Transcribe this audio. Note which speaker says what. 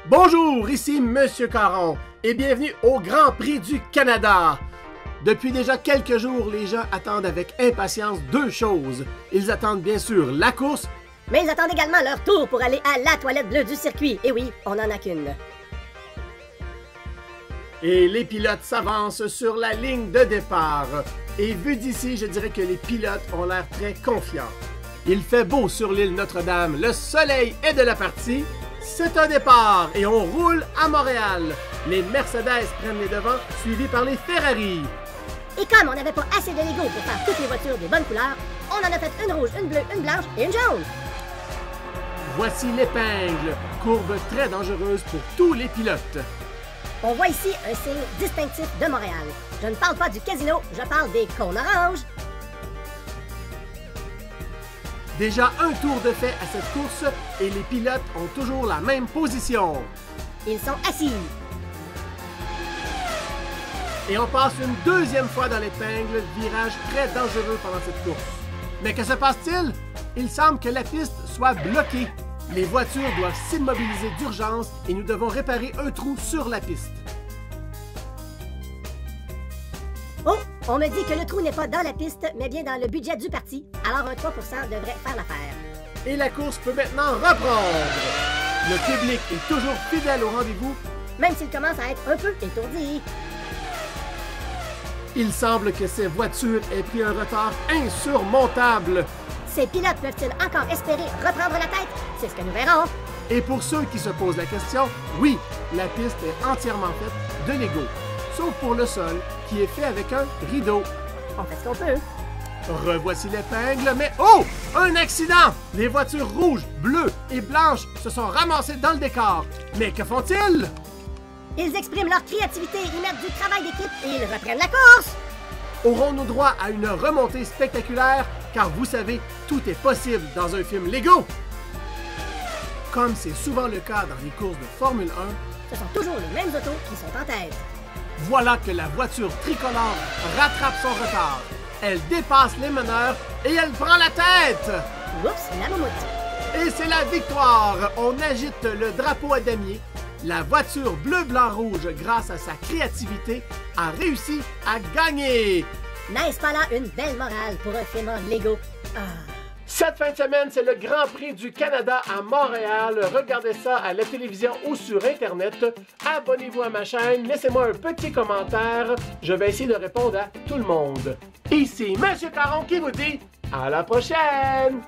Speaker 1: Bonjour, ici Monsieur Caron et bienvenue au Grand Prix du Canada. Depuis déjà quelques jours, les gens attendent avec impatience deux choses. Ils attendent bien sûr la course,
Speaker 2: mais ils attendent également leur tour pour aller à la toilette bleue du circuit. Et oui, on n'en a qu'une.
Speaker 1: Et les pilotes s'avancent sur la ligne de départ. Et vu d'ici, je dirais que les pilotes ont l'air très confiants. Il fait beau sur l'île Notre-Dame, le soleil est de la partie. C'est un départ et on roule à Montréal. Les Mercedes prennent les devants, suivis par les Ferrari.
Speaker 2: Et comme on n'avait pas assez de Lego pour faire toutes les voitures des bonnes couleurs, on en a fait une rouge, une bleue, une blanche et une jaune.
Speaker 1: Voici l'épingle, courbe très dangereuse pour tous les pilotes.
Speaker 2: On voit ici un signe distinctif de Montréal. Je ne parle pas du casino, je parle des cônes oranges.
Speaker 1: Déjà un tour de fait à cette course et les pilotes ont toujours la même position.
Speaker 2: Ils sont assis.
Speaker 1: Et on passe une deuxième fois dans l'épingle, virage très dangereux pendant cette course. Mais que se passe-t-il? Il semble que la piste soit bloquée. Les voitures doivent s'immobiliser d'urgence et nous devons réparer un trou sur la piste.
Speaker 2: Oh, on me dit que le trou n'est pas dans la piste, mais bien dans le budget du parti, alors un 3% devrait faire l'affaire.
Speaker 1: Et la course peut maintenant reprendre. Le public est toujours fidèle au rendez-vous,
Speaker 2: même s'il commence à être un peu étourdi.
Speaker 1: Il semble que ces voitures aient pris un retard insurmontable.
Speaker 2: Ces pilotes peuvent-ils encore espérer reprendre la tête? C'est ce que nous verrons.
Speaker 1: Et pour ceux qui se posent la question, oui, la piste est entièrement faite de Lego, sauf pour le sol, qui est fait avec un rideau.
Speaker 2: On fait ce qu'on peut.
Speaker 1: Revoici l'épingle, mais oh! Un accident! Les voitures rouges, bleues et blanches se sont ramassées dans le décor. Mais que font-ils?
Speaker 2: Ils expriment leur créativité, ils mettent du travail d'équipe et ils reprennent la course!
Speaker 1: Aurons-nous droit à une remontée spectaculaire? Car vous savez, tout est possible dans un film Lego! Comme c'est souvent le cas dans les courses de Formule 1,
Speaker 2: ce sont toujours les mêmes autos qui sont en tête.
Speaker 1: Voilà que la voiture tricolore rattrape son retard. Elle dépasse les meneurs et elle prend la tête!
Speaker 2: Oups, la moumoute!
Speaker 1: Et c'est la victoire! On agite le drapeau à damier. La voiture bleu-blanc-rouge, grâce à sa créativité, a réussi à gagner!
Speaker 2: N'est-ce pas là une belle morale pour un film en Lego? Ah.
Speaker 1: Cette fin de semaine, c'est le Grand Prix du Canada à Montréal. Regardez ça à la télévision ou sur Internet. Abonnez-vous à ma chaîne, laissez-moi un petit commentaire. Je vais essayer de répondre à tout le monde. Ici Monsieur Caron qui vous dit à la prochaine!